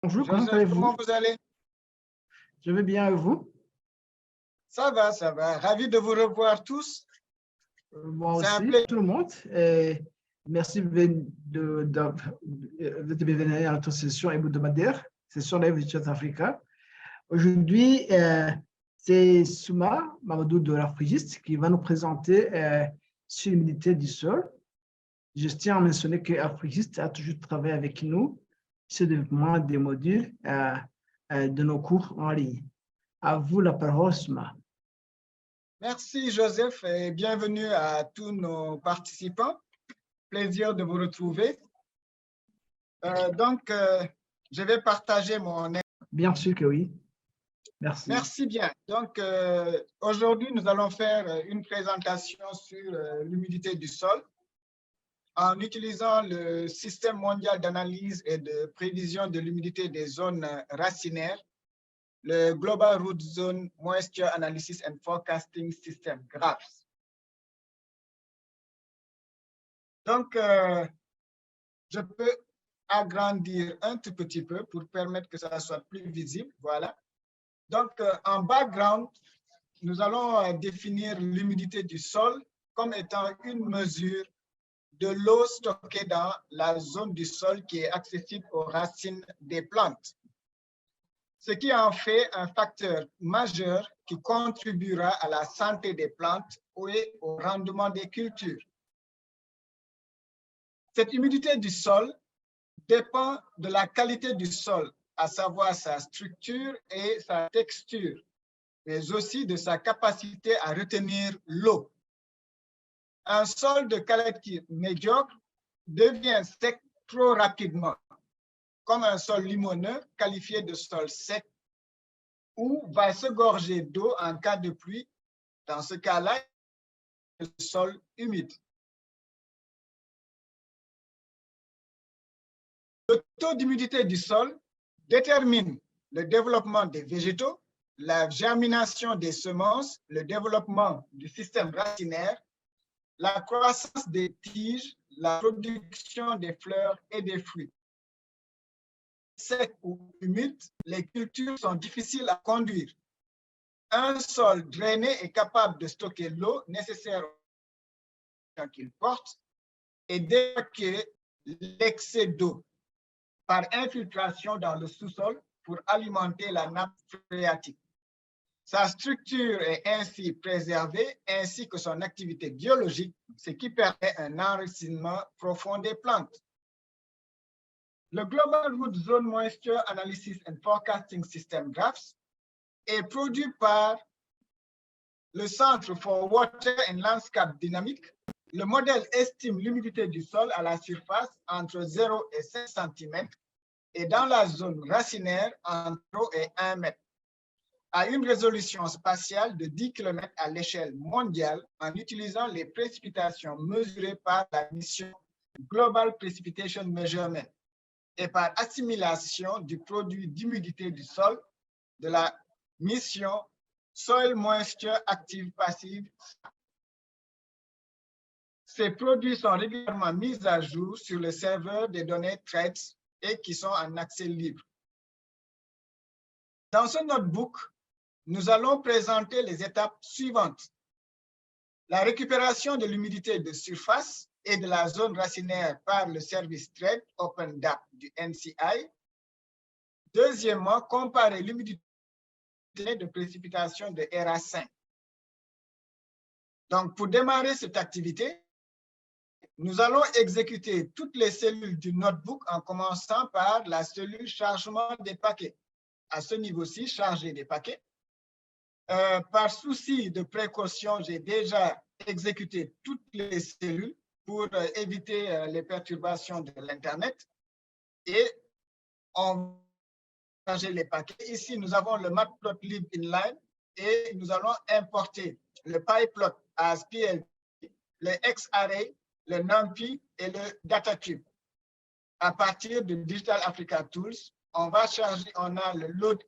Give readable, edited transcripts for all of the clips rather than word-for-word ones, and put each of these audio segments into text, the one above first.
Bonjour, comment Joseph, comment allez-vous? vous allez? Je vais bien et vous? Ça va, ça va. Ravi de vous revoir tous. Moi C'est un aussi, plaisir. tout le monde. Et merci de venir à notre session hebdomadaire, session Live Chat Africa. Aujourd'hui, c'est Souma Mamadou de l'Afrigiste qui va nous présenter sur l'humidité du sol. Je tiens à mentionner que l'Afrigiste a toujours travaillé avec nous sur le développement des modules de nos cours en ligne. À vous la parole, Souma. Merci Joseph et bienvenue à tous nos participants. Plaisir de vous retrouver. Je vais partager mon... Bien sûr que oui. Merci. Merci bien. Donc, aujourd'hui, nous allons faire une présentation sur l'humidité du sol en utilisant le système mondial d'analyse et de prévision de l'humidité des zones racinaires, le Global Root Zone Moisture Analysis and Forecasting System, GRAFS. Donc, je peux agrandir un tout petit peu pour permettre que ça soit plus visible. Voilà. Donc, en background, nous allons définir l'humidité du sol comme étant une mesure de l'eau stockée dans la zone du sol qui est accessible aux racines des plantes, ce qui en fait un facteur majeur qui contribuera à la santé des plantes et au rendement des cultures. Cette humidité du sol dépend de la qualité du sol, à savoir sa structure et sa texture, mais aussi de sa capacité à retenir l'eau. Un sol de qualité médiocre devient sec trop rapidement, comme un sol limoneux qualifié de sol sec, ou va se gorger d'eau en cas de pluie. Dans ce cas-là, le sol humide. Le taux d'humidité du sol détermine le développement des végétaux, la germination des semences, le développement du système racinaire, la croissance des tiges, la production des fleurs et des fruits. Sec ou humide, les cultures sont difficiles à conduire. Un sol drainé est capable de stocker l'eau nécessaire qu'il porte et d'évacuer l'excès d'eau par infiltration dans le sous-sol pour alimenter la nappe phréatique. Sa structure est ainsi préservée, ainsi que son activité biologique, ce qui permet un enracinement profond des plantes. Le Global Root Zone Moisture Analysis and Forecasting System, GRAFS, est produit par le Centre for Water and Landscape Dynamics. Le modèle estime l'humidité du sol à la surface entre 0 et 5 cm et dans la zone racinaire entre 0 et 1 mètre, à une résolution spatiale de 10 km à l'échelle mondiale en utilisant les précipitations mesurées par la mission Global Precipitation Measurement et par assimilation du produit d'humidité du sol de la mission Soil Moisture Active Passive. Ces produits sont régulièrement mis à jour sur le serveur des données TREDS et qui sont en accès libre. Dans ce notebook, nous allons présenter les étapes suivantes. La récupération de l'humidité de surface et de la zone racinaire par le service TRED OpenDAP du NCI. Deuxièmement, comparer l'humidité de précipitation de RA5. Donc, pour démarrer cette activité, nous allons exécuter toutes les cellules du notebook en commençant par la cellule chargement des paquets. À ce niveau-ci, charger des paquets. Par souci de précaution, j'ai déjà exécuté toutes les cellules pour éviter les perturbations de l'Internet. Et on va charger les paquets. Ici, nous avons le matplotlib inline et nous allons importer le pyplot as PLP, le xarray, le NumPy et le DataCube. À partir de Digital Africa Tools, on va charger, on a le load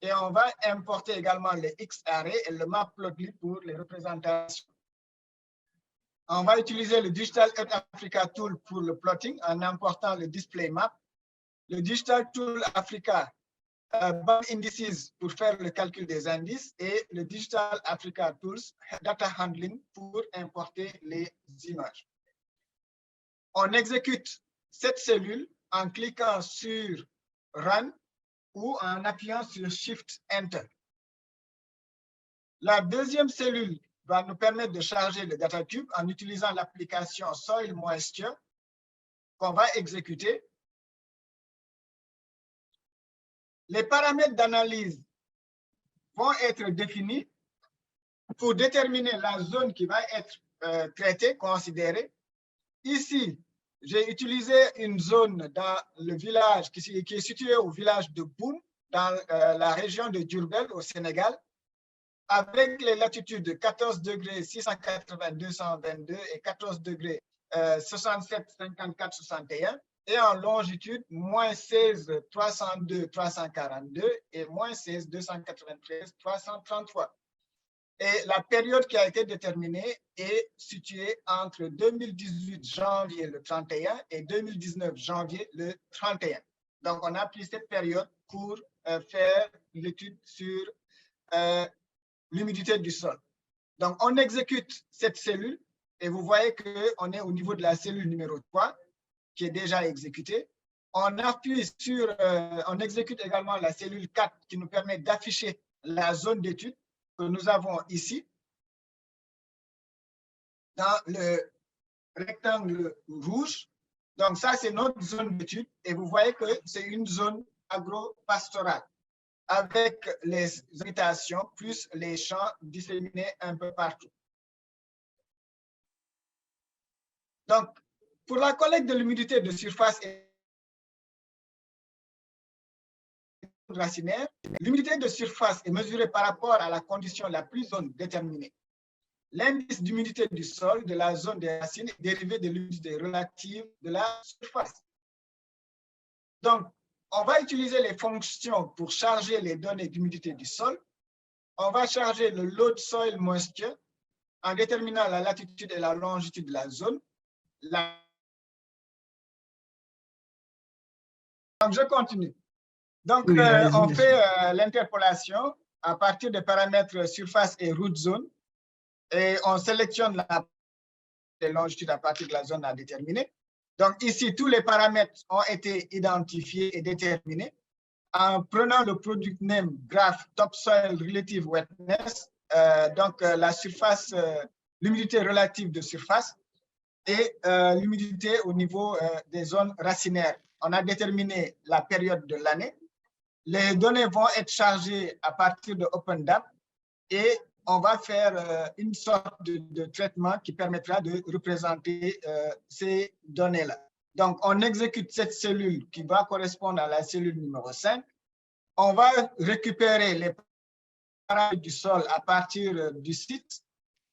et on va importer également le xarray et le matplotlib pour les représentations. On va utiliser le Digital Earth Africa Tool pour le plotting en important le display map. Le Digital Tool Africa BAM Indices pour faire le calcul des indices et le Digital Africa Tools Data Handling pour importer les images. On exécute cette cellule en cliquant sur Run ou en appuyant sur Shift Enter. La deuxième cellule va nous permettre de charger le DataCube en utilisant l'application Soil Moisture qu'on va exécuter. Les paramètres d'analyse vont être définis pour déterminer la zone qui va être traitée, considérée. Ici, j'ai utilisé une zone dans le village qui est situé au village de Boum, dans la région de Diourbel, au Sénégal, avec les latitudes de 14 degrés 680 222 et 14 degrés 67 54 61 et en longitude moins 16 302 342 et moins 16 293 333. Et la période qui a été déterminée est située entre 2018 janvier le 31 et 2019 janvier le 31. Donc, on a pris cette période pour faire l'étude sur l'humidité du sol. Donc, on exécute cette cellule et vous voyez qu'on est au niveau de la cellule numéro 3 qui est déjà exécutée. On appuie sur, on exécute également la cellule 4 qui nous permet d'afficher la zone d'étude que nous avons ici dans le rectangle rouge. Donc, ça, c'est notre zone d'étude et vous voyez que c'est une zone agro-pastorale avec les habitations plus les champs disséminés un peu partout. Donc, pour la collecte de l'humidité de surface et racinaire, l'humidité de surface est mesurée par rapport à la condition la plus zone déterminée. L'indice d'humidité du sol de la zone des racines est dérivé de l'humidité relative de la surface. Donc, on va utiliser les fonctions pour charger les données d'humidité du sol. On va charger le load soil moisture en déterminant la latitude et la longitude de la zone. Donc, je continue. Donc, oui, on fait l'interpolation à partir des paramètres surface et root zone et on sélectionne les longitudes à partir de la zone à déterminer. Donc, ici, tous les paramètres ont été identifiés et déterminés en prenant le product name graph topsoil relative wetness, donc la surface, l'humidité relative de surface et l'humidité au niveau des zones racinaires. On a déterminé la période de l'année. Les données vont être chargées à partir de OpenDAP et on va faire une sorte de traitement qui permettra de représenter ces données-là. Donc, on exécute cette cellule qui va correspondre à la cellule numéro 5. On va récupérer les paramètres du sol à partir du site,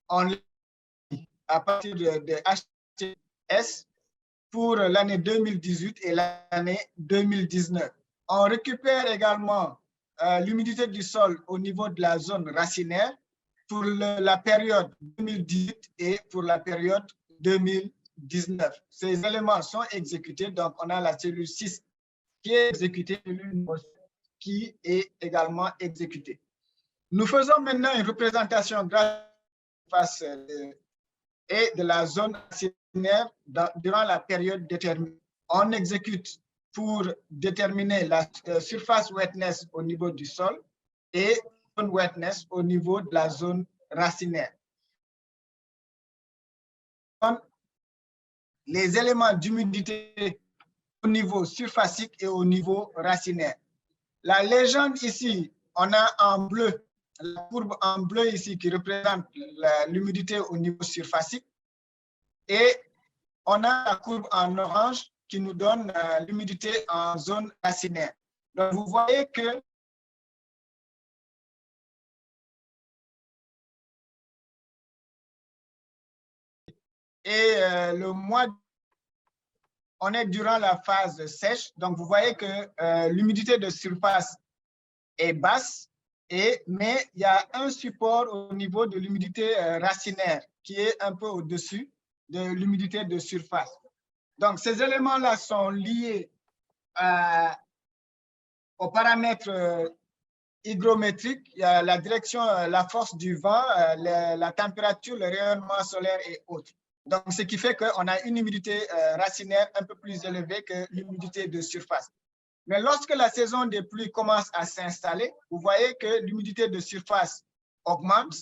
à partir de HTS pour l'année 2018 et l'année 2019. On récupère également l'humidité du sol au niveau de la zone racinaire pour la période 2018 et pour la période 2019. Ces éléments sont exécutés, donc on a la cellule 6 qui est exécutée, qui est également exécutée. Nous faisons maintenant une représentation graphique et de la zone racinaire durant la période déterminée. On exécute pour déterminer la surface wetness au niveau du sol et wetness au niveau de la zone racinaire. Les éléments d'humidité au niveau surfacique et au niveau racinaire. La légende ici, on a en bleu, la courbe en bleu ici qui représente l'humidité au niveau surfacique et on a la courbe en orange qui nous donne l'humidité en zone racinaire. Donc, vous voyez que le mois, on est durant la phase sèche. Donc, vous voyez que l'humidité de surface est basse, mais il y a un support au niveau de l'humidité racinaire qui est un peu au-dessus. de l'humidité de surface. Donc, ces éléments-là sont liés aux paramètres hygrométriques, la direction, la force du vent, la température, le rayonnement solaire et autres. Donc, ce qui fait qu'on a une humidité racinaire un peu plus élevée que l'humidité de surface. Mais lorsque la saison des pluies commence à s'installer, vous voyez que l'humidité de surface augmente,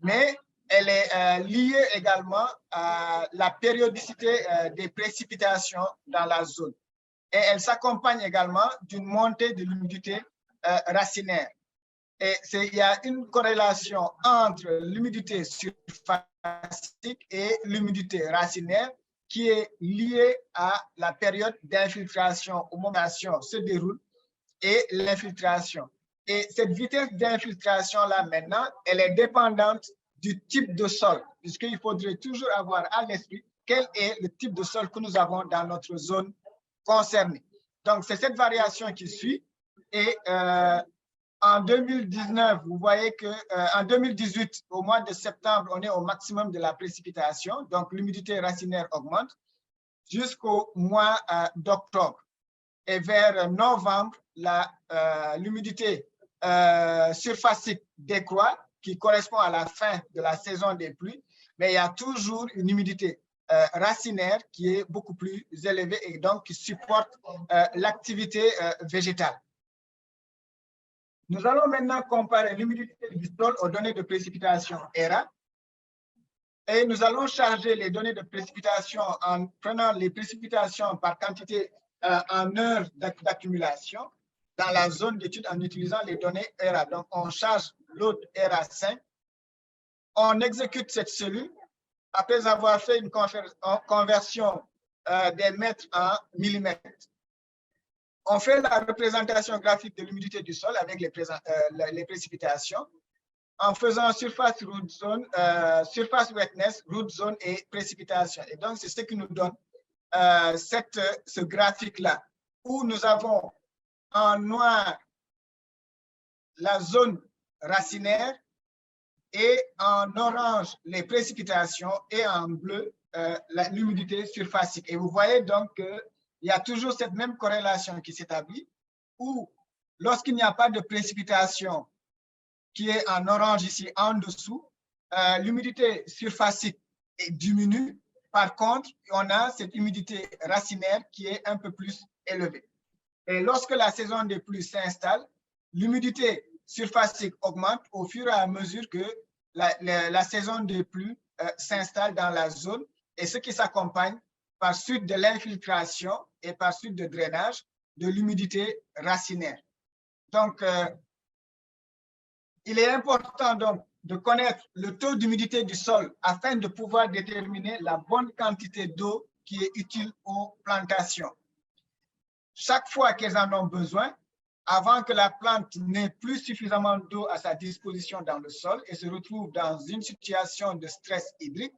mais elle est liée également à la périodicité des précipitations dans la zone. Et elle s'accompagne également d'une montée de l'humidité racinaire. Et il y a une corrélation entre l'humidité surfacique et l'humidité racinaire qui est liée à la période d'infiltration où l'infiltration se déroule et l'infiltration. Et cette vitesse d'infiltration-là, maintenant, elle est dépendante du type de sol, puisqu'il faudrait toujours avoir à l'esprit quel est le type de sol que nous avons dans notre zone concernée. Donc, c'est cette variation qui suit. Et en 2019, vous voyez qu'en 2018, au mois de septembre, on est au maximum de la précipitation. Donc, l'humidité racinaire augmente jusqu'au mois d'octobre. Et vers novembre, l'humidité surfacique décroît, qui correspond à la fin de la saison des pluies, mais il y a toujours une humidité racinaire qui est beaucoup plus élevée et donc qui supporte l'activité végétale. Nous allons maintenant comparer l'humidité du sol aux données de précipitation ERA. Et nous allons charger les données de précipitation en prenant les précipitations par quantité en heures d'accumulation dans la zone d'étude en utilisant les données ERA. Donc, on charge l'autre ERA 5. On exécute cette cellule après avoir fait une conversion des mètres en millimètres. On fait la représentation graphique de l'humidité du sol avec les précipitations en faisant surface, root zone, surface wetness, root zone et précipitation. Et donc, c'est ce qui nous donne ce graphique-là, où nous avons en noir la zone racinaire et en orange les précipitations et en bleu l'humidité surfacique. Et vous voyez donc qu'il y a toujours cette même corrélation qui s'établit, où lorsqu'il n'y a pas de précipitation, qui est en orange ici en dessous, l'humidité surfacique diminue. Par contre, on a cette humidité racinaire qui est un peu plus élevée. Et lorsque la saison des pluies s'installe, l'humidité surfacique augmente au fur et à mesure que la saison des pluies s'installe dans la zone, et ce qui s'accompagne par suite de l'infiltration et par suite de drainage de l'humidité racinaire. Donc, il est important donc de connaître le taux d'humidité du sol afin de pouvoir déterminer la bonne quantité d'eau qui est utile aux plantations. Chaque fois qu'elles en ont besoin, avant que la plante n'ait plus suffisamment d'eau à sa disposition dans le sol et se retrouve dans une situation de stress hydrique,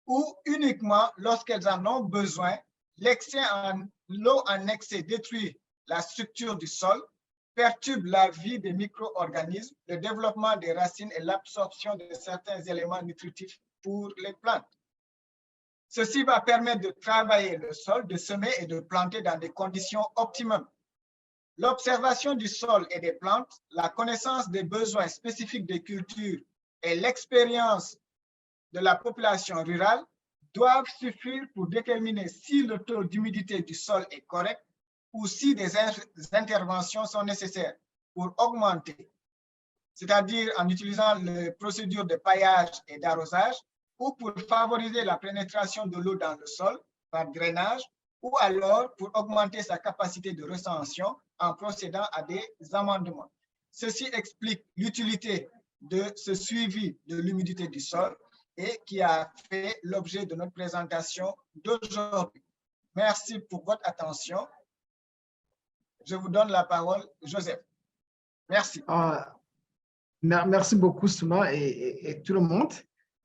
ou uniquement lorsqu'elles en ont besoin, l'eau en excès détruit la structure du sol, perturbe la vie des micro-organismes, le développement des racines et l'absorption de certains éléments nutritifs pour les plantes. Ceci va permettre de travailler le sol, de semer et de planter dans des conditions optimum. L'observation du sol et des plantes, la connaissance des besoins spécifiques des cultures et l'expérience de la population rurale doivent suffire pour déterminer si le taux d'humidité du sol est correct ou si des interventions sont nécessaires pour augmenter, c'est-à-dire en utilisant les procédures de paillage et d'arrosage, ou pour favoriser la pénétration de l'eau dans le sol par drainage, ou alors pour augmenter sa capacité de rétention en procédant à des amendements. Ceci explique l'utilité de ce suivi de l'humidité du sol et qui a fait l'objet de notre présentation d'aujourd'hui. Merci pour votre attention. Je vous donne la parole, Joseph. Merci. Merci beaucoup, Souma et tout le monde.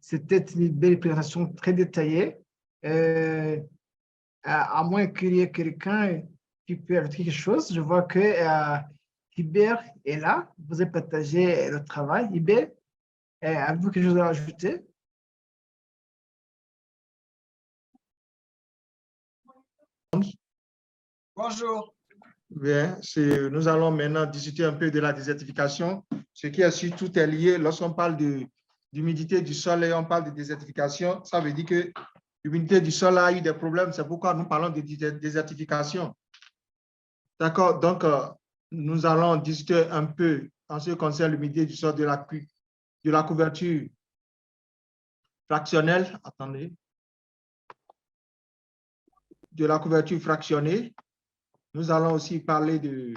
C'était une belle présentation très détaillée. À moins qu'il y ait quelqu'un qui peut ajouter quelque chose, je vois que Hubert est là. Vous avez partagé le travail. Hubert, avez-vous quelque chose à ajouter? Bonjour. Bien, nous allons maintenant discuter un peu de la désertification. Ce qui est surtout est lié, lorsqu'on parle d'humidité du sol et on parle de désertification, ça veut dire que l'humidité du sol a eu des problèmes. C'est pourquoi nous parlons de désertification. D'accord, donc nous allons discuter un peu en ce qui concerne l'humidité du sol de la couverture fractionnelle. Attendez. De la couverture fractionnée. Nous allons aussi parler de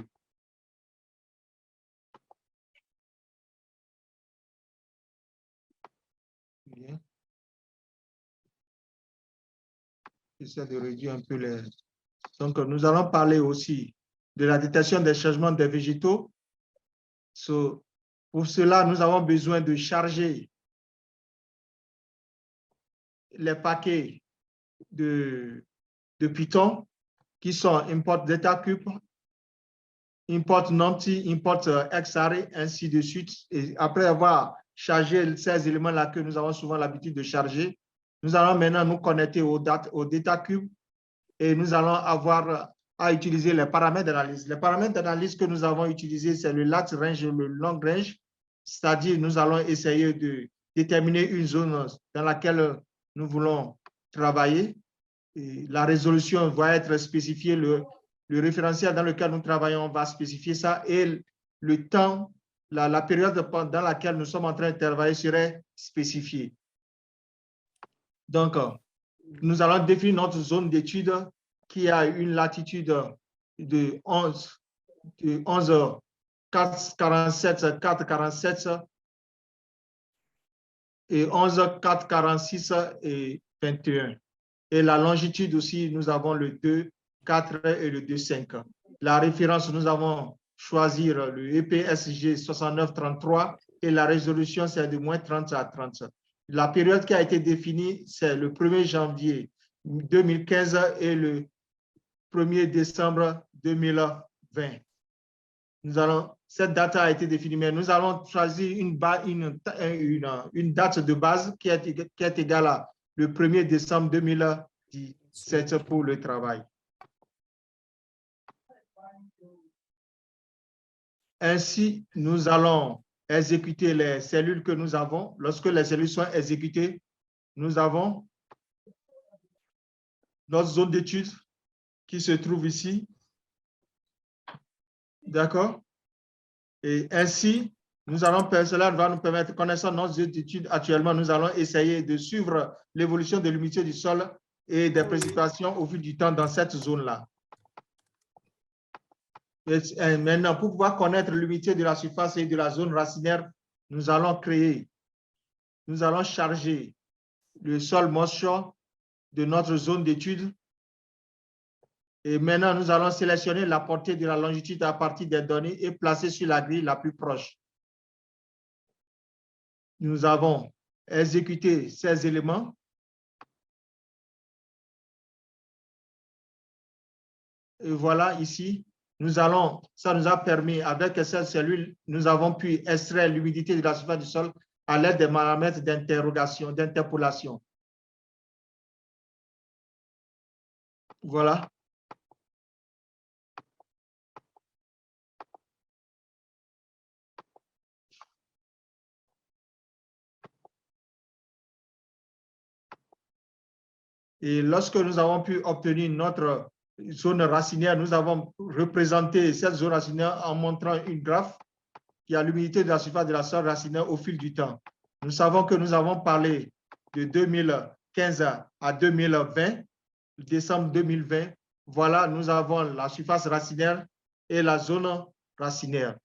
j'essaie de réduire un peu les... Donc, nous allons parler aussi de la détection des changements des végétaux. Pour cela, nous avons besoin de charger les paquets de Python qui sont import data cube, import nanti, import xarray, ainsi de suite. Et après avoir chargé ces éléments-là que nous avons souvent l'habitude de charger, nous allons maintenant nous connecter au data cube et nous allons avoir à utiliser les paramètres d'analyse. Les paramètres d'analyse que nous avons utilisés, c'est le lat range et le long range, c'est-à-dire nous allons essayer de déterminer une zone dans laquelle nous voulons travailler. Et la résolution va être spécifiée, le référentiel dans lequel nous travaillons va spécifier ça et le temps, la période dans laquelle nous sommes en train de travailler serait spécifiée. Donc, nous allons définir notre zone d'étude qui a une latitude de 447, 447 et 11, 446 et 21. Et la longitude aussi, nous avons le 2, 4 et le 2, 5. La référence, nous avons choisi le EPSG 6933 et la résolution, c'est de moins 30 à 30. La période qui a été définie, c'est le 1er janvier 2015 et le 1er décembre 2020. Cette date a été définie, mais nous allons choisir une date de base qui est égale à le 1er décembre 2017 pour le travail. Ainsi, nous allons exécuter les cellules que nous avons. Lorsque les cellules sont exécutées, nous avons notre zone d'étude qui se trouve ici. D'accord? Et ainsi, cela va nous permettre, connaissant nos zone d'étude actuellement, nous allons essayer de suivre l'évolution de l'humidité du sol et des précipitations au fil du temps dans cette zone-là. Et maintenant, pour pouvoir connaître l'humidité de la surface et de la zone racinaire, nous allons charger le sol moisture de notre zone d'étude. Et maintenant, nous allons sélectionner la portée de la longitude à partir des données et placer sur la grille la plus proche. Nous avons exécuté ces éléments. Et voilà ici. Ça nous a permis, avec cette cellule, nous avons pu extraire l'humidité de la surface du sol à l'aide des paramètres d'interrogation, d'interpolation. Voilà. Et lorsque nous avons pu obtenir notre zone racinaire, nous avons représenté cette zone racinaire en montrant une graphe qui a l'humidité de la surface de la zone racinaire au fil du temps. Nous savons que nous avons parlé de 2015 à 2020, décembre 2020. Voilà, nous avons la surface racinaire et la zone racinaire.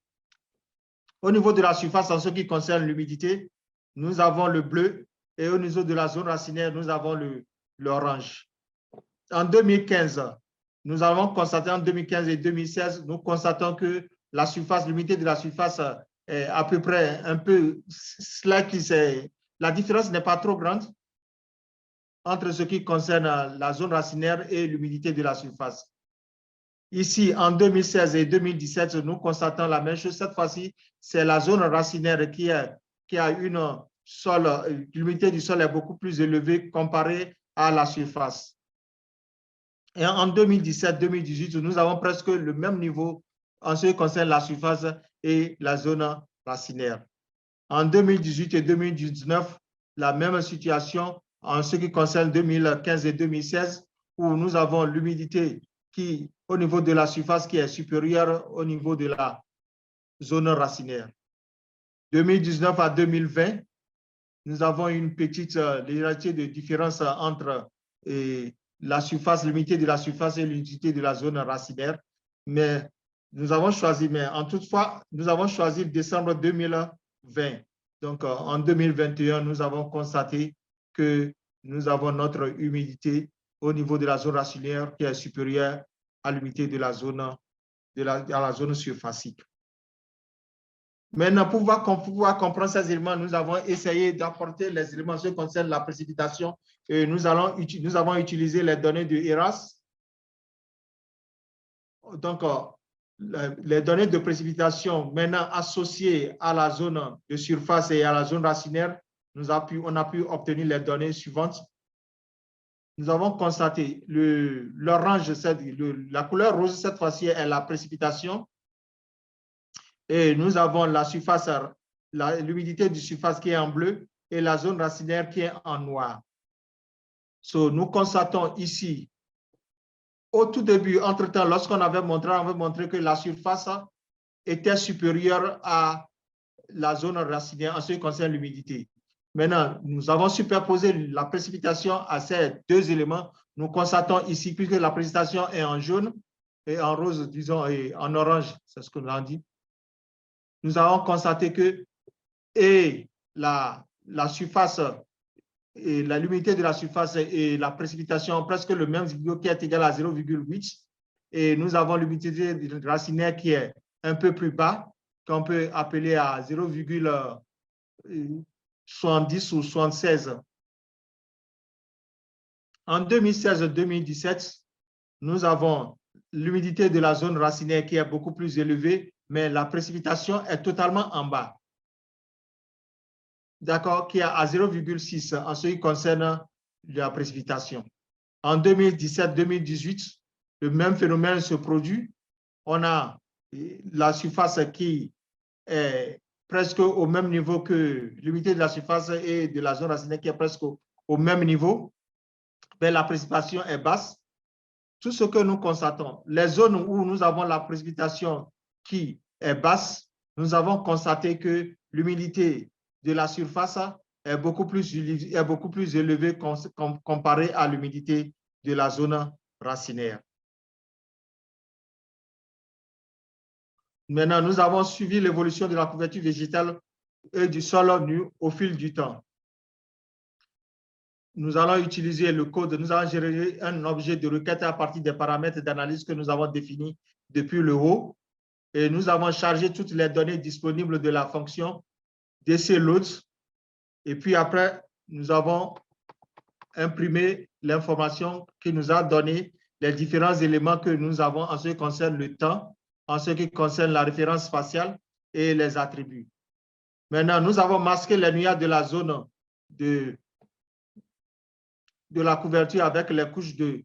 Au niveau de la surface, en ce qui concerne l'humidité, nous avons le bleu et au niveau de la zone racinaire, nous avons l'orange. En 2015, nous avons constaté en 2015 et 2016, nous constatons que la surface, l'humidité de la surface est à peu près un peu la différence n'est pas trop grande entre ce qui concerne la zone racinaire et l'humidité de la surface. Ici, en 2016 et 2017, nous constatons la même chose. Cette fois-ci, c'est la zone racinaire qui a l'humidité du sol est beaucoup plus élevée comparée à la surface. Et en 2017-2018, nous avons presque le même niveau en ce qui concerne la surface et la zone racinaire. En 2018 et 2019, la même situation en ce qui concerne 2015 et 2016, où nous avons l'humidité qui, au niveau de la surface, qui est supérieure au niveau de la zone racinaire. 2019 à 2020, nous avons une petite légèreté de différence entre la surface, l'humidité de la surface et l'humidité de la zone racinaire. Mais nous avons choisi, nous avons choisi décembre 2020. Donc, en 2021, nous avons constaté que nous avons notre humidité au niveau de la zone racinaire qui est supérieure à l'humidité de la zone surfacique. Maintenant, pour pouvoir comprendre ces éléments, nous avons essayé d'apporter les éléments qui concernent la précipitation et nous avons utilisé les données de ERAS. Donc, les données de précipitation maintenant associées à la zone de surface et à la zone racinaire, on a pu obtenir les données suivantes. Nous avons constaté l'orange, la couleur rose cette fois-ci est la précipitation. Et nous avons la surface, l'humidité du surface qui est en bleu et la zone racinaire qui est en noir. Nous constatons ici, au tout début, entre-temps, lorsqu'on avait montré que la surface était supérieure à la zone racinaire en ce qui concerne l'humidité. Maintenant, nous avons superposé la précipitation à ces deux éléments. Nous constatons ici, puisque la précipitation est en jaune et en rose, disons, et en orange, c'est ce que nous avons dit. Nous avons constaté que la surface et l'humidité de la surface et la précipitation ont presque le même niveau qui est égal à 0,8. Et nous avons l'humidité racinaire qui est un peu plus bas, qu'on peut appeler à 0,70 ou 76. En 2016-2017, nous avons l'humidité de la zone racinaire qui est beaucoup plus élevée, mais la précipitation est totalement en bas. D'accord, qui est à 0,6 en ce qui concerne la précipitation. En 2017-2018, le même phénomène se produit. On a la surface qui est presque au même niveau que l'humidité de la surface et de la zone racinaire qui est presque au même niveau, mais la précipitation est basse. Tout ce que nous constatons, les zones où nous avons la précipitation qui est basse, nous avons constaté que l'humidité de la surface est beaucoup plus élevée comparée à l'humidité de la zone racinaire. Maintenant, nous avons suivi l'évolution de la couverture végétale et du sol nu au fil du temps. Nous allons utiliser le code, nous allons générer un objet de requête à partir des paramètres d'analyse que nous avons définis depuis le haut. Et nous avons chargé toutes les données disponibles de la fonction dcload. Et puis après, nous avons imprimé l'information qui nous a donné les différents éléments que nous avons en ce qui concerne le temps, en ce qui concerne la référence spatiale et les attributs. Maintenant, nous avons masqué les nuages de la zone de la couverture avec les couches de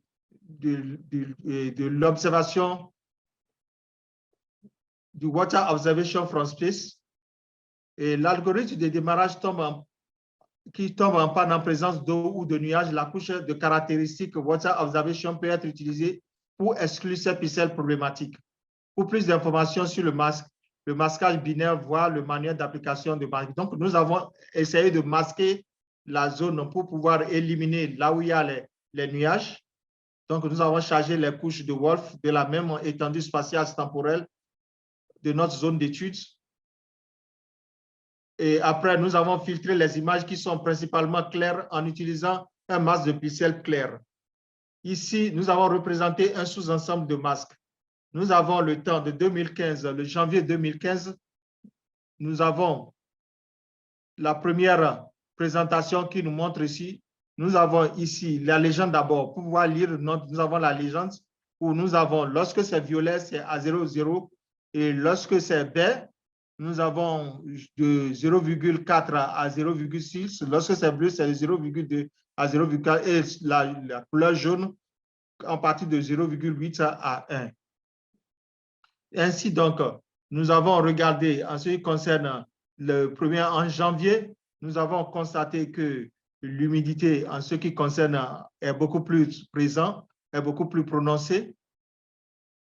l'observation du Water Observation from Space. Et l'algorithme de démarrage qui tombe en panne en présence d'eau ou de nuages, la couche de caractéristiques Water Observation peut être utilisée pour exclure ces pixels problématiques. Pour plus d'informations sur le masquage binaire, voire le manuel d'application de masque. Donc, nous avons essayé de masquer la zone pour pouvoir éliminer là où il y a les nuages. Donc, nous avons chargé les couches de Wolf de la même étendue spatiale temporelle de notre zone d'étude. Et après, nous avons filtré les images qui sont principalement claires en utilisant un masque de pixels clairs. Ici, nous avons représenté un sous-ensemble de masques. Nous avons le temps de 2015, le janvier 2015. Nous avons la première présentation qui nous montre ici. Nous avons ici la légende d'abord. Pour pouvoir lire, nous avons la légende où nous avons, lorsque c'est violet, c'est à 0,0 et lorsque c'est vert, nous avons de 0,4 à 0,6. Lorsque c'est bleu, c'est de 0,2 à 0,4 et la couleur jaune en partie de 0,8 à 1. Ainsi donc, nous avons regardé en ce qui concerne le premier en janvier, nous avons constaté que l'humidité en ce qui concerne est beaucoup plus présente, est beaucoup plus prononcée.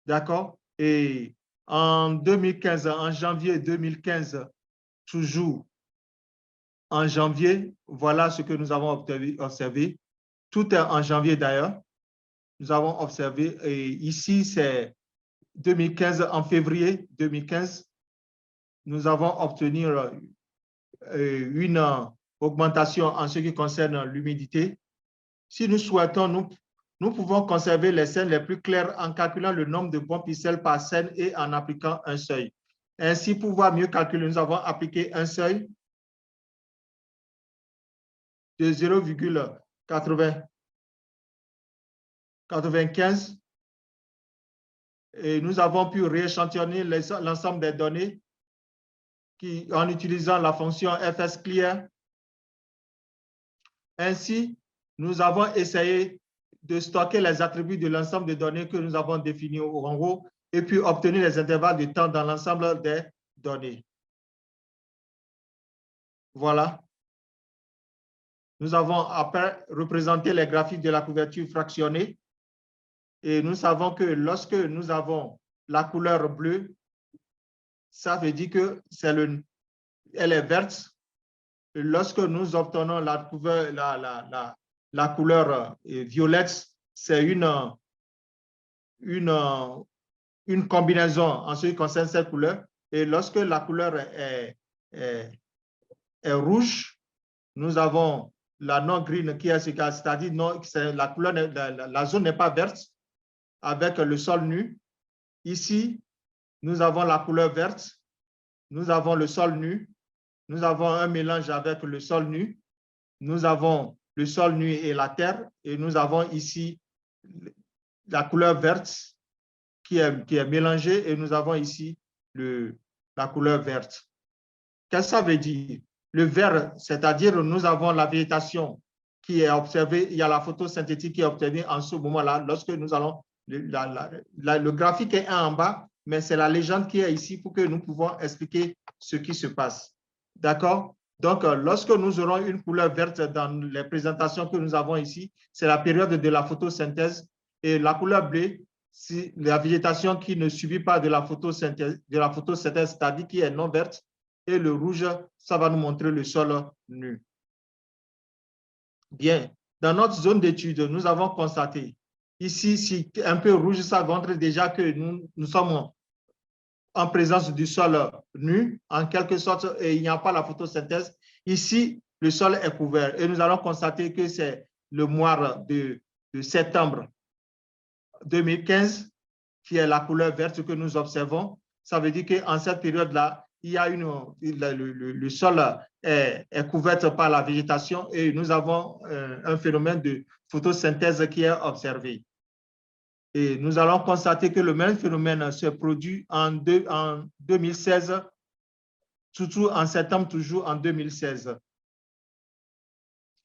D'accord? Et en 2015, en janvier 2015, toujours en janvier, voilà ce que nous avons observé. Tout est en janvier d'ailleurs. Nous avons observé, et ici c'est 2015, en février 2015, nous avons obtenu une augmentation en ce qui concerne l'humidité. Si nous souhaitons, nous pouvons conserver les scènes les plus claires en calculant le nombre de bons pixels par scène et en appliquant un seuil. Ainsi, pour pouvoir mieux calculer, nous avons appliqué un seuil de 0,95 et nous avons pu rééchantillonner l'ensemble des données en utilisant la fonction fsclear. Ainsi, nous avons essayé de stocker les attributs de l'ensemble des données que nous avons définis en haut et puis obtenir les intervalles de temps dans l'ensemble des données. Voilà. Nous avons après représenté les graphiques de la couverture fractionnée et nous savons que lorsque nous avons la couleur bleue, ça veut dire que elle est verte. Et lorsque nous obtenons la couleur violette, c'est une combinaison en ce qui concerne cette couleur. Et lorsque la couleur est rouge, nous avons la non-green qui est c'est-à-dire la couleur, la zone n'est pas verte avec le sol nu. Ici, nous avons la couleur verte, nous avons le sol nu, nous avons un mélange avec le sol nu, nous avons le sol nu et la terre, et nous avons ici la couleur verte qui est mélangée, et nous avons ici la couleur verte. Qu'est-ce que ça veut dire? Le vert, c'est-à-dire nous avons la végétation qui est observée, il y a la photosynthétique qui est obtenue en ce moment-là, lorsque nous allons, le graphique est en bas, mais c'est la légende qui est ici pour que nous pouvons expliquer ce qui se passe. D'accord? Donc, lorsque nous aurons une couleur verte dans les présentations que nous avons ici, c'est la période de la photosynthèse. Et la couleur bleue, c'est la végétation qui ne subit pas de la photosynthèse, c'est-à-dire qui est non verte. Et le rouge, ça va nous montrer le sol nu. Bien. Dans notre zone d'étude, nous avons constaté, ici, si un peu rouge, ça montre déjà que nous sommes en présence du sol nu, en quelque sorte, et il n'y a pas la photosynthèse. Ici, le sol est couvert et nous allons constater que c'est le mois de septembre 2015 qui est la couleur verte que nous observons. Ça veut dire qu'en cette période-là, il y a le sol est couvert par la végétation et nous avons un phénomène de photosynthèse qui est observé. Et nous allons constater que le même phénomène se produit en 2016, surtout en septembre, toujours en 2016,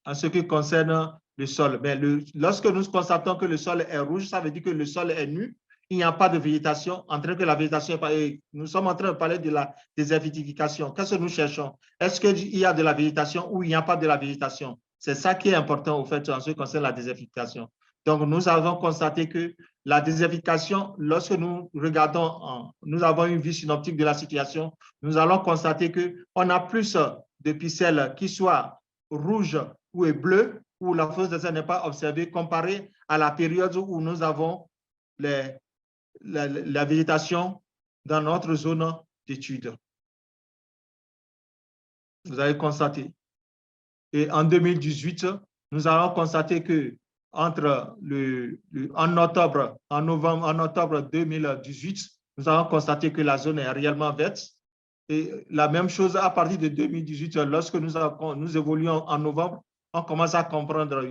en ce qui concerne le sol. Mais lorsque nous constatons que le sol est rouge, ça veut dire que le sol est nu, il n'y a pas de végétation, en train que la végétation est, nous sommes en train de parler de la désertification. Qu'est-ce que nous cherchons? Est-ce qu'il y a de la végétation ou il n'y a pas de la végétation? C'est ça qui est important, au fait, en ce qui concerne la désertification. Donc, nous avons constaté que la désertification, lorsque nous regardons, nous avons une vue synoptique de la situation, nous allons constater qu'on a plus de pixels qui soient rouges ou bleus, où la photosynthèse n'est pas observée, comparé à la période où nous avons la végétation dans notre zone d'étude. Vous avez constaté. Et en 2018, nous allons constater que entre en octobre 2018, nous avons constaté que la zone est réellement verte. Et la même chose à partir de 2018, lorsque nous évoluons en novembre, on commence à comprendre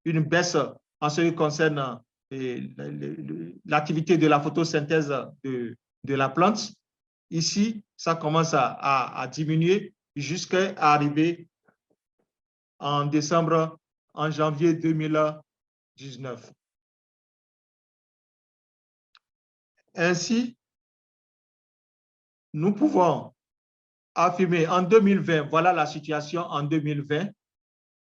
une baisse en ce qui concerne l'activité de la photosynthèse de la plante. Ici, ça commence à diminuer jusqu'à arriver en janvier 2019. Ainsi, nous pouvons affirmer en 2020, voilà la situation en 2020.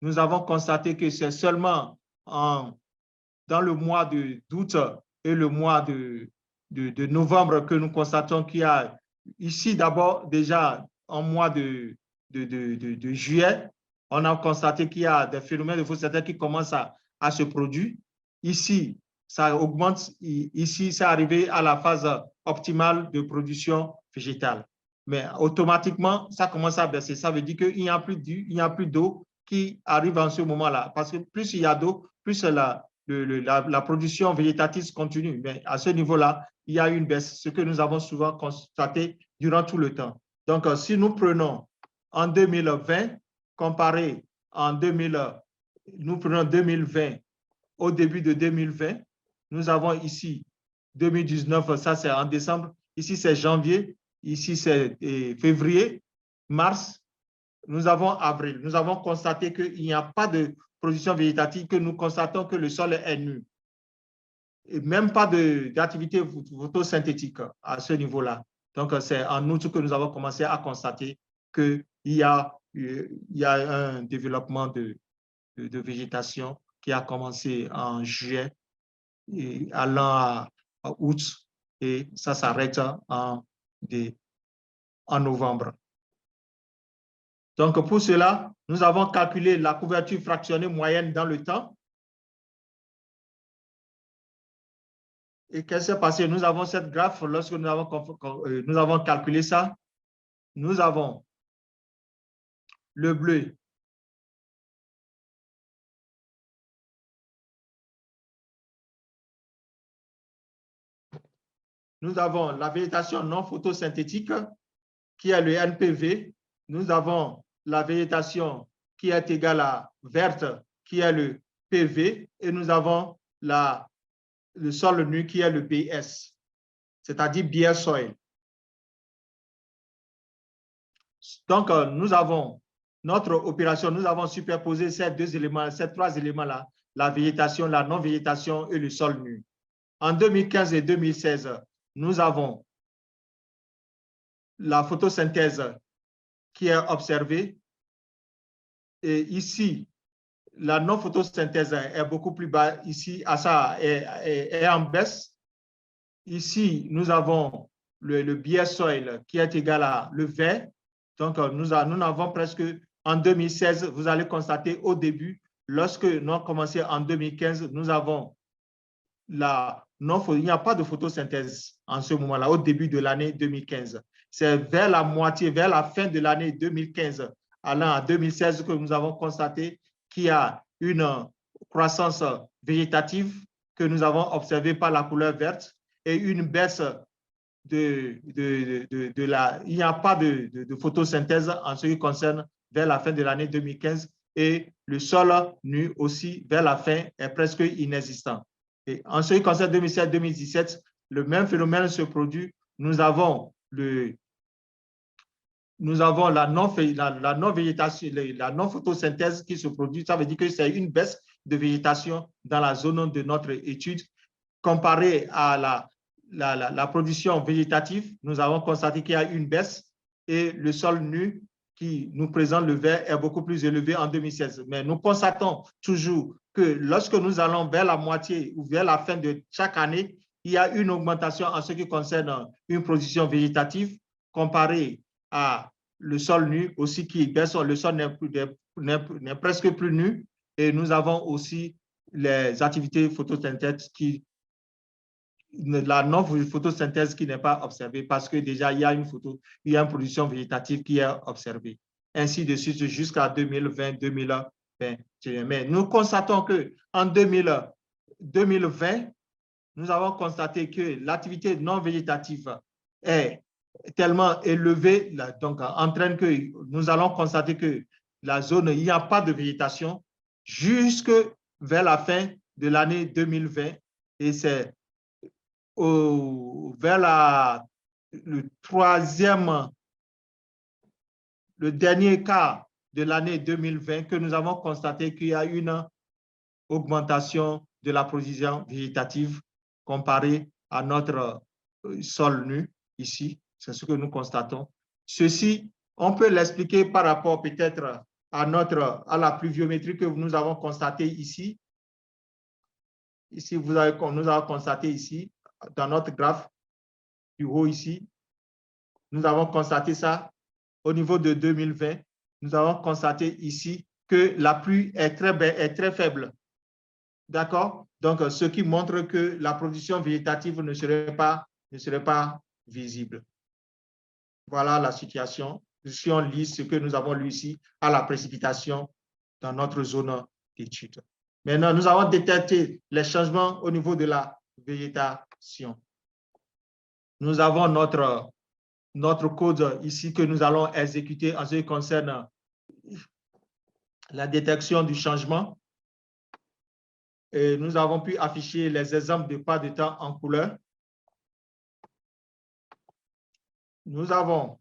Nous avons constaté que c'est seulement dans le mois d'août et le mois de novembre que nous constatons qu'il y a ici d'abord déjà en mois de juillet, on a constaté qu'il y a des phénomènes de photosyntèse qui commencent à se produire. Ici, ça augmente, ici, c'est arrivé à la phase optimale de production végétale. Mais automatiquement, ça commence à baisser. Ça veut dire qu'il n'y a plus d'eau qui arrive en ce moment-là. Parce que plus il y a d'eau, plus la production végétative continue. Mais à ce niveau-là, il y a une baisse, ce que nous avons souvent constaté durant tout le temps. Donc, si nous prenons en 2020, comparé en nous prenons 2020, au début de 2020, nous avons ici 2019, ça c'est en décembre, ici c'est janvier, ici c'est février, mars, nous avons avril. Nous avons constaté qu'il n'y a pas de production végétative, que nous constatons que le sol est nu. Et même pas d'activité photosynthétique à ce niveau-là. Donc, c'est en août que nous avons commencé à constater qu'il y a un développement de végétation qui a commencé en juillet et allant à août et ça s'arrête en novembre. Donc, pour cela, nous avons calculé la couverture fractionnée moyenne dans le temps. Et qu'est-ce qui s'est passé? Nous avons cette graphe, lorsque nous avons calculé ça, nous avons le bleu. Nous avons la végétation non photosynthétique, qui est le NPV. Nous avons la végétation qui est égale à verte, qui est le PV, et nous avons le sol nu qui est le BS, c'est-à-dire bare soil. Donc, nous avons notre opération, nous avons superposé ces trois éléments-là, la végétation, la non-végétation et le sol nu. En 2015 et 2016, nous avons la photosynthèse qui est observée. Et ici, la non-photosynthèse est beaucoup plus bas. Ici, ça est en baisse. Ici, nous avons le bare soil qui est égal à le vert. Donc, nous avons presque, en 2016, vous allez constater au début, lorsque nous avons commencé en 2015, nous avons il n'y a pas de photosynthèse en ce moment-là, au début de l'année 2015. C'est vers la moitié, vers la fin de l'année 2015, allant à 2016, que nous avons constaté qu'il y a une croissance végétative que nous avons observée par la couleur verte et une baisse il n'y a pas de photosynthèse en ce qui concerne vers la fin de l'année 2015 et le sol nu aussi vers la fin est presque inexistant. Et en ce qui concerne 2016-2017, le même phénomène se produit. Nous avons la non-végétation, la non-photosynthèse qui se produit. Ça veut dire que c'est une baisse de végétation dans la zone de notre étude. Comparé à la production végétative, nous avons constaté qu'il y a une baisse et le sol nu qui nous présente le vert est beaucoup plus élevé en 2016. Mais nous constatons toujours que lorsque nous allons vers la moitié ou vers la fin de chaque année, il y a une augmentation en ce qui concerne une production végétative comparée à le sol nu aussi qui baisse. Le sol n'est presque plus nu et nous avons aussi les activités photosynthèses la non-photosynthèse qui n'est pas observée parce que déjà il y a une production végétative qui est observée. Ainsi de suite jusqu'à 2020-2021. Mais nous constatons qu'en 2020, nous avons constaté que l'activité non végétative est tellement élevée, donc entraîne que nous allons constater que la zone, il n'y a pas de végétation jusque vers la fin de l'année 2020 et c'est vers le dernier quart de l'année 2020 que nous avons constaté qu'il y a une augmentation de la production végétative comparée à notre sol nu, ici, c'est ce que nous constatons. Ceci, on peut l'expliquer par rapport peut-être à la pluviométrie que nous avons constatée ici. Ici, nous avons constaté ici, dans notre graphe du haut ici, nous avons constaté ça au niveau de 2020. Nous avons constaté ici que la pluie est très faible. D'accord? Donc, ce qui montre que la production végétative ne serait pas visible. Voilà la situation. Si on lit ce que nous avons lu ici, à la précipitation dans notre zone d'étude. Maintenant, nous avons détecté les changements au niveau de la végétation. Nous avons notre code ici que nous allons exécuter en ce qui concerne la détection du changement. Et nous avons pu afficher les exemples de pas de temps en couleur. Nous avons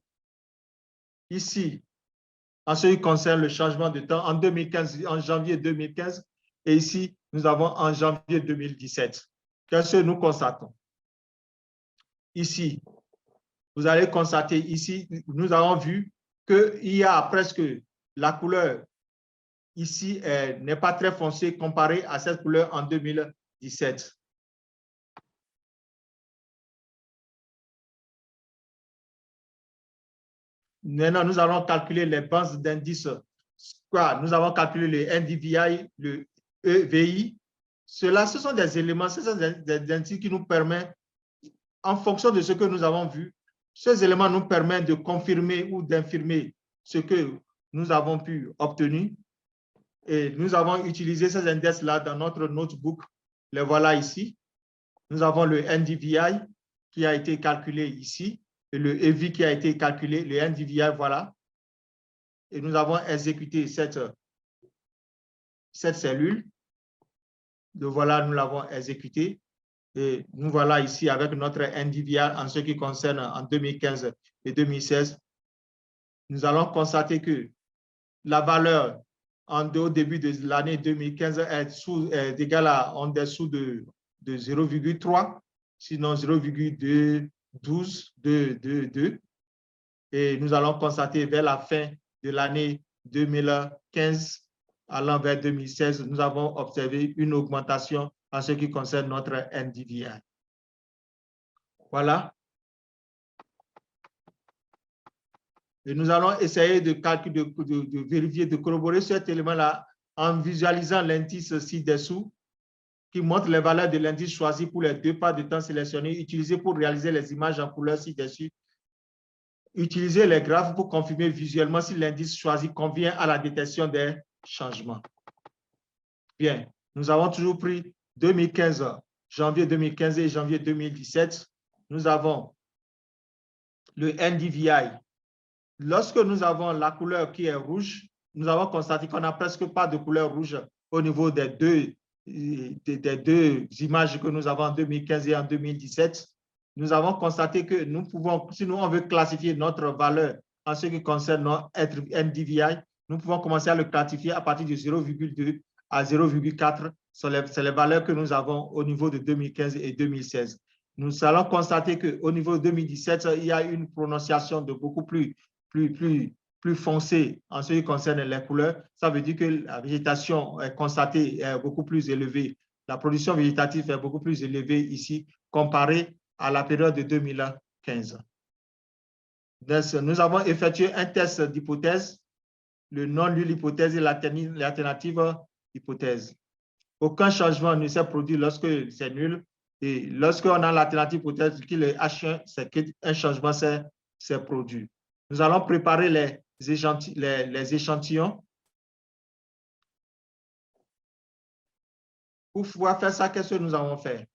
ici, en ce qui concerne le changement de temps, en 2015, en janvier 2015, et ici, nous avons en janvier 2017. Qu'est-ce que nous constatons? Ici, vous allez constater ici, nous avons vu qu'il y a presque la couleur ici n'est pas très foncée comparée à cette couleur en 2017. Maintenant, nous allons calculer les bases d'indices. Nous avons calculé le NDVI, le EVI. Ce sont des éléments, ce sont des indices qui nous permettent, en fonction de ce que nous avons vu, ces éléments nous permettent de confirmer ou d'infirmer ce que nous avons pu obtenir. Et nous avons utilisé ces indices-là dans notre notebook. Les voilà ici. Nous avons le NDVI qui a été calculé ici et le EVI qui a été calculé, le NDVI, voilà. Et nous avons exécuté cette cellule. Donc voilà, nous l'avons exécutée. Et nous voilà ici avec notre NDVI en ce qui concerne en 2015 et 2016. Nous allons constater que la valeur au début de l'année 2015 est égale à en dessous de 0,3, sinon 0,212. Et nous allons constater vers la fin de l'année 2015, allant vers 2016, nous avons observé une augmentation en ce qui concerne notre NDVI. Voilà. Et nous allons essayer de calculer, de vérifier, de corroborer cet élément-là en visualisant l'indice ci-dessous qui montre les valeurs de l'indice choisi pour les deux pas de temps sélectionnés utilisés pour réaliser les images en couleur ci-dessus. Utiliser les graphes pour confirmer visuellement si l'indice choisi convient à la détection des changements. Bien, nous avons toujours pris 2015, janvier 2015 et janvier 2017. Nous avons le NDVI. Lorsque nous avons la couleur qui est rouge, nous avons constaté qu'on n'a presque pas de couleur rouge au niveau des deux images que nous avons en 2015 et en 2017. Nous avons constaté que nous pouvons, si nous on veut classifier notre valeur en ce qui concerne notre NDVI, nous pouvons commencer à le classifier à partir de 0,2 à 0,4. C'est les valeurs que nous avons au niveau de 2015 et 2016. Nous allons constater qu'au niveau de 2017, il y a une prononciation de beaucoup plus foncé en ce qui concerne les couleurs. Ça veut dire que la végétation est constatée est beaucoup plus élevée. La production végétative est beaucoup plus élevée ici comparée à la période de 2015. Nous avons effectué un test d'hypothèse, le non-nul hypothèse et l'alternative hypothèse. Aucun changement ne s'est produit lorsque c'est nul. Et lorsqu'on a l'alternative hypothèse qui est H1, c'est qu'un changement s'est produit. Nous allons préparer les échantillons. Pour pouvoir faire ça, qu'est-ce que nous avons fait?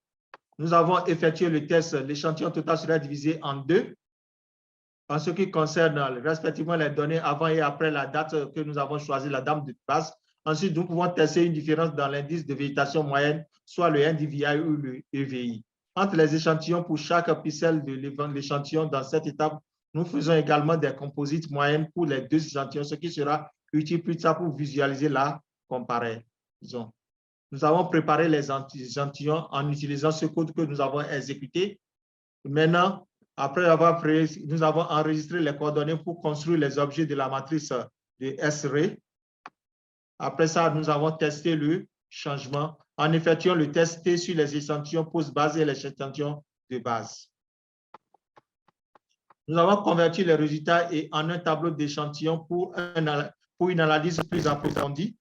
Nous avons effectué le test. L'échantillon total sera divisé en deux. En ce qui concerne respectivement les données avant et après la date que nous avons choisi, la date de base. Ensuite, nous pouvons tester une différence dans l'indice de végétation moyenne, soit le NDVI ou le EVI. Entre les échantillons pour chaque pixel de l'échantillon dans cette étape, nous faisons également des composites moyennes pour les deux échantillons, ce qui sera utile plus tard pour visualiser la comparaison. Nous avons préparé les échantillons en utilisant ce code que nous avons exécuté. Maintenant, après avoir créé, nous avons enregistré les coordonnées pour construire les objets de la matrice de SRE. Après ça, nous avons testé le changement en effectuant le test T sur les échantillons post-base et les échantillons de base. Nous avons converti les résultats en un tableau d'échantillons pour une analyse plus approfondie.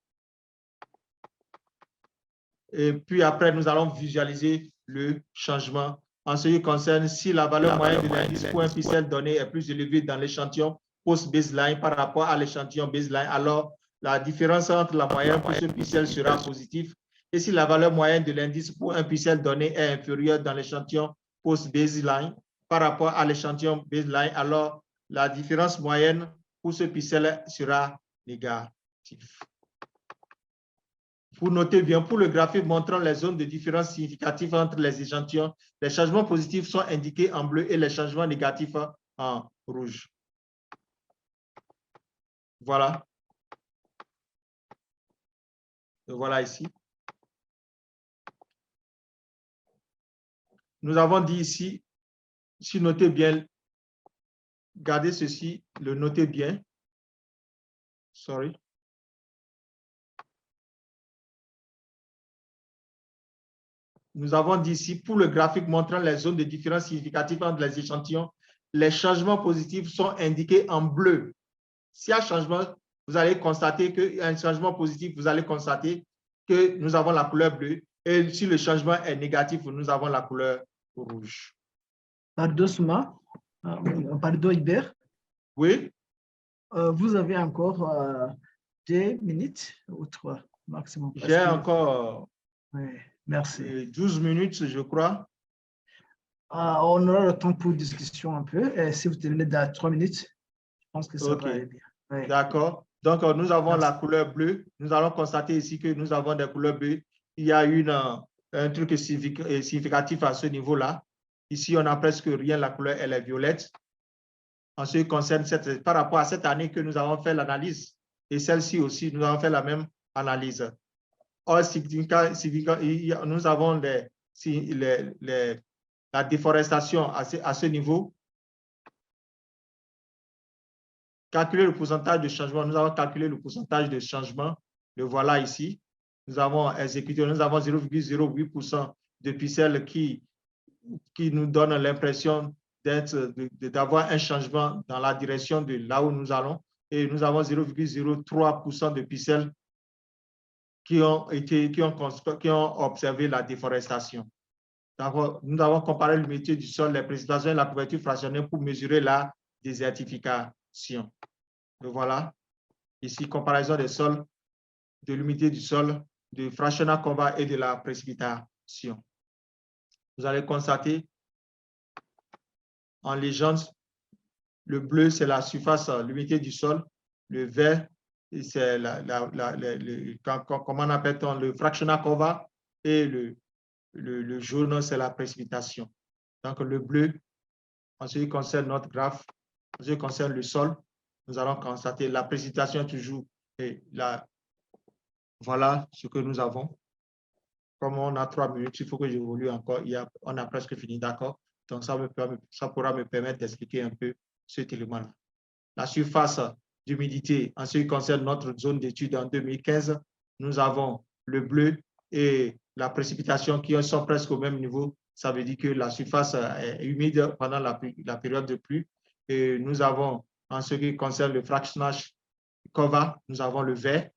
Et puis après, nous allons visualiser le changement en ce qui concerne si la valeur moyenne de l'indice pour un pixel donné est plus élevée dans l'échantillon post-baseline par rapport à l'échantillon baseline, alors la différence entre la moyenne pour ce pixel sera positive. Et si la valeur moyenne de l'indice pour un pixel donné est inférieure dans l'échantillon post-baseline par rapport à l'échantillon baseline, alors la différence moyenne pour ce pixel sera négative. Vous notez bien, pour le graphique montrant les zones de différence significatives entre les échantillons, les changements positifs sont indiqués en bleu et les changements négatifs en rouge. Voilà. Et voilà ici. Nous avons dit ici, si notez bien, gardez ceci, le notez bien. Sorry. Nous avons dit ici, pour le graphique montrant les zones de différence significatives entre les échantillons, les changements positifs sont indiqués en bleu. S'il y a un changement, vous allez constater qu'il y a un changement positif, vous allez constater que nous avons la couleur bleue. Et si le changement est négatif, nous avons la couleur rouge. Pardon, Souma. Pardon, Hubert. Oui. Vous avez encore 2 minutes ou 3 maximum. J'ai encore oui, merci. 12 minutes, je crois. On aura le temps pour discussion un peu. Et si vous terminez dans 3 minutes, je pense que ça va aller bien. Oui. D'accord. Donc, nous avons la couleur bleue. Nous allons constater ici que nous avons des couleurs bleues. Il y a un truc significatif à ce niveau-là. Ici, on n'a presque rien. La couleur, elle est violette. En ce qui concerne par rapport à cette année que nous avons fait l'analyse. Et celle-ci aussi, nous avons fait la même analyse. Or, nous avons la déforestation à ce niveau. Calculer le pourcentage de changement. Nous avons calculé le pourcentage de changement. Le voilà ici. Nous avons exécuté, nous avons 0,08% de pixels qui nous donne l'impression d'avoir un changement dans la direction de là où nous allons. Et nous avons 0,03% de pixels qui ont observé la déforestation. Nous avons comparé l'humidité du sol, les précipitations et la couverture fractionnée pour mesurer la désertification. Et voilà, ici, comparaison des sols, de l'humidité du sol, de fractionnat Kova et de la précipitation. Vous allez constater en légende, le bleu, c'est la surface, l'humidité du sol, le vert, c'est comment on appelle-t-on, le fractionnat Kova, et le jaune, c'est la précipitation. Donc, le bleu, en ce qui concerne notre graphe, en ce qui concerne le sol, nous allons constater la précipitation toujours. Et là, voilà ce que nous avons. Comme on a 3 minutes, il faut que j'évolue encore. On a presque fini, d'accord? Donc, ça pourra me permettre d'expliquer un peu cet élément-là. La surface d'humidité, en ce qui concerne notre zone d'étude en 2015, nous avons le bleu et la précipitation qui sont presque au même niveau. Ça veut dire que la surface est humide pendant la période de pluie. Et nous avons, en ce qui concerne le fractionnage Kova, nous avons le vert.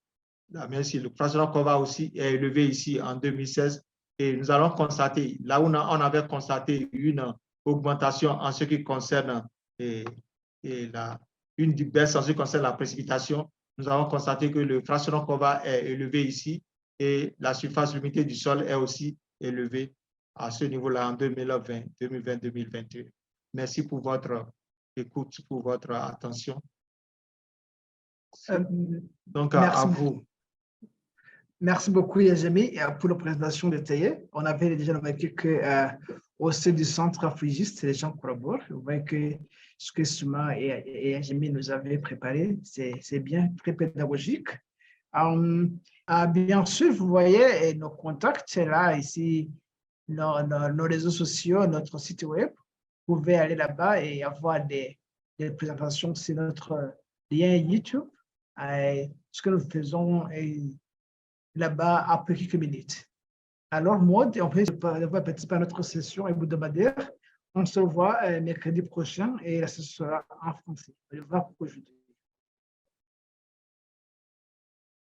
Même si le fractionnat Kova aussi est élevé ici en 2016. Et nous allons constater, là où on avait constaté une augmentation en ce qui concerne une baisse en ce qui concerne la précipitation, nous avons constaté que le fractionnat Kova est élevé ici et la surface d'humidité du sol est aussi élevée à ce niveau-là en 2020-2021. Merci pour votre écoute, pour votre attention. Donc, à vous. Merci beaucoup, Yazemi, pour la présentation détaillée. On avait déjà remarqué qu'au sein du centre afrigiste, les gens collaborent. Vous voyez que ce que Souma et Yazemi nous avaient préparé, c'est bien, très pédagogique. Bien sûr, vous voyez nos contacts, c'est là, ici, nos réseaux sociaux, notre site web. vous pouvez aller là-bas et avoir des présentations sur notre lien YouTube. Ce que nous faisons là-bas après quelques minutes. Alors, Maud, on peut participer à notre session hebdomadaire. On se voit mercredi prochain et la session sera en français. Au revoir pour aujourd'hui.